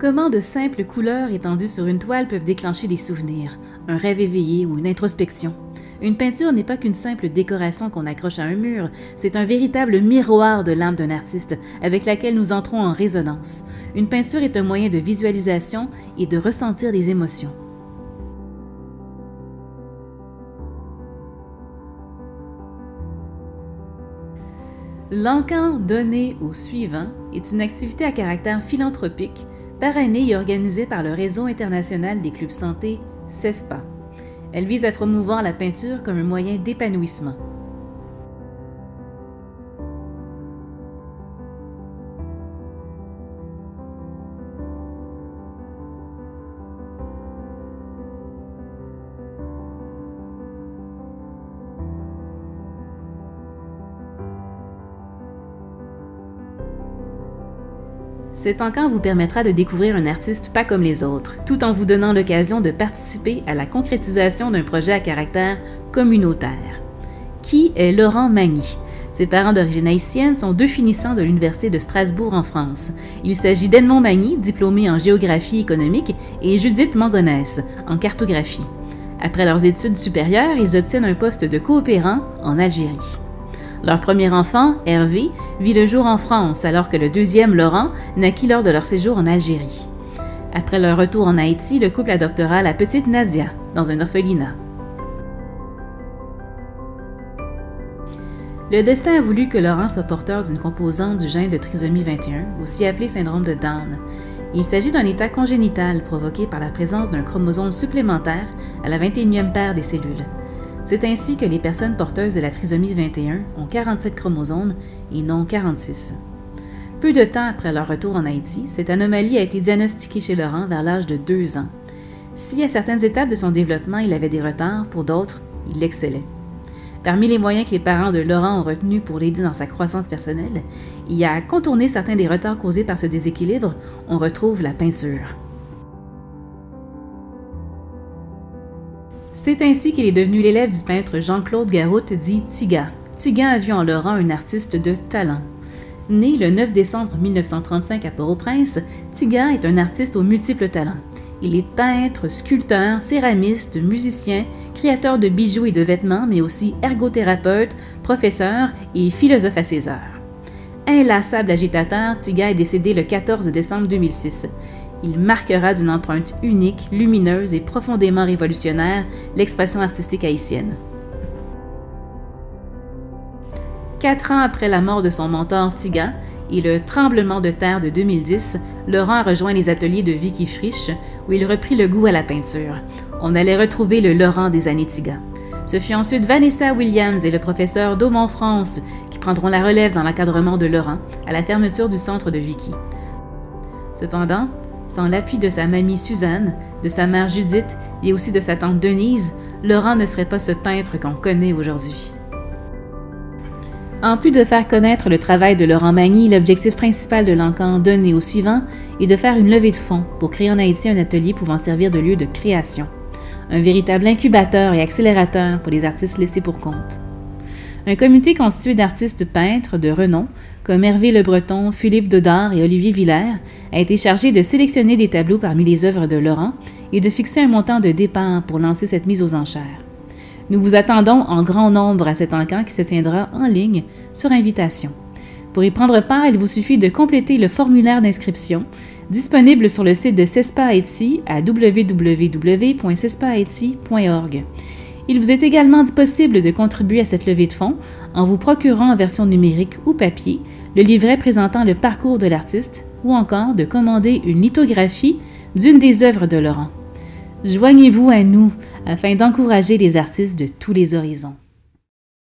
Comment de simples couleurs étendues sur une toile peuvent déclencher des souvenirs, un rêve éveillé ou une introspection? Une peinture n'est pas qu'une simple décoration qu'on accroche à un mur, c'est un véritable miroir de l'âme d'un artiste avec laquelle nous entrons en résonance. Une peinture est un moyen de visualisation et de ressentir des émotions. L'encan donné au suivant est une activité à caractère philanthropique, parrainée et organisée par le Réseau international des clubs santé, CESPA. Elle vise à promouvoir la peinture comme un moyen d'épanouissement. Cet encan vous permettra de découvrir un artiste pas comme les autres, tout en vous donnant l'occasion de participer à la concrétisation d'un projet à caractère communautaire. Qui est Laurent Magny? Ses parents d'origine haïtienne sont deux finissants de l'Université de Strasbourg en France. Il s'agit d'Edmond Magny, diplômé en géographie économique, et Judith Mangonès, en cartographie. Après leurs études supérieures, ils obtiennent un poste de coopérant en Algérie. Leur premier enfant, Hervé, vit le jour en France, alors que le deuxième, Laurent, naquit lors de leur séjour en Algérie. Après leur retour en Haïti, le couple adoptera la petite Nadia, dans un orphelinat. Le destin a voulu que Laurent soit porteur d'une composante du gène de trisomie 21, aussi appelé syndrome de Down. Il s'agit d'un état congénital provoqué par la présence d'un chromosome supplémentaire à la 21e paire des cellules. C'est ainsi que les personnes porteuses de la trisomie 21 ont 47 chromosomes et non 46. Peu de temps après leur retour en Haïti, cette anomalie a été diagnostiquée chez Laurent vers l'âge de 2 ans. Si à certaines étapes de son développement il avait des retards, pour d'autres, il excellait. Parmi les moyens que les parents de Laurent ont retenus pour l'aider dans sa croissance personnelle, et à contourner certains des retards causés par ce déséquilibre, on retrouve la peinture. C'est ainsi qu'il est devenu l'élève du peintre Jean-Claude Garoute dit Tiga. Tiga a vu en Laurent un artiste de talent. Né le 9 décembre 1935 à Port-au-Prince, Tiga est un artiste aux multiples talents. Il est peintre, sculpteur, céramiste, musicien, créateur de bijoux et de vêtements, mais aussi ergothérapeute, professeur et philosophe à ses heures. Inlassable agitateur, Tiga est décédé le 14 décembre 2006. Il marquera d'une empreinte unique, lumineuse et profondément révolutionnaire l'expression artistique haïtienne. 4 ans après la mort de son mentor Tiga et le tremblement de terre de 2010, Laurent a rejoint les ateliers de Vicky Frisch où il reprit le goût à la peinture. On allait retrouver le Laurent des années Tiga. Ce fut ensuite Vanessa Williams et le professeur d'Aumont-France qui prendront la relève dans l'encadrement de Laurent à la fermeture du centre de Vicky. Cependant, sans l'appui de sa mamie Suzanne, de sa mère Judith et aussi de sa tante Denise, Laurent ne serait pas ce peintre qu'on connaît aujourd'hui. En plus de faire connaître le travail de Laurent Magny, l'objectif principal de l'encan donné au suivant est de faire une levée de fonds pour créer en Haïti un atelier pouvant servir de lieu de création. Un véritable incubateur et accélérateur pour les artistes laissés pour compte. Un comité constitué d'artistes peintres de renom, comme Hervé Le Breton, Philippe Dodard et Olivier Villers, a été chargé de sélectionner des tableaux parmi les œuvres de Laurent et de fixer un montant de départ pour lancer cette mise aux enchères. Nous vous attendons en grand nombre à cet encan qui se tiendra en ligne sur invitation. Pour y prendre part, il vous suffit de compléter le formulaire d'inscription disponible sur le site de CESPA Haïti à www.cespahaiti.org. Il vous est également possible de contribuer à cette levée de fonds en vous procurant en version numérique ou papier le livret présentant le parcours de l'artiste ou encore de commander une lithographie d'une des œuvres de Laurent. Joignez-vous à nous afin d'encourager les artistes de tous les horizons.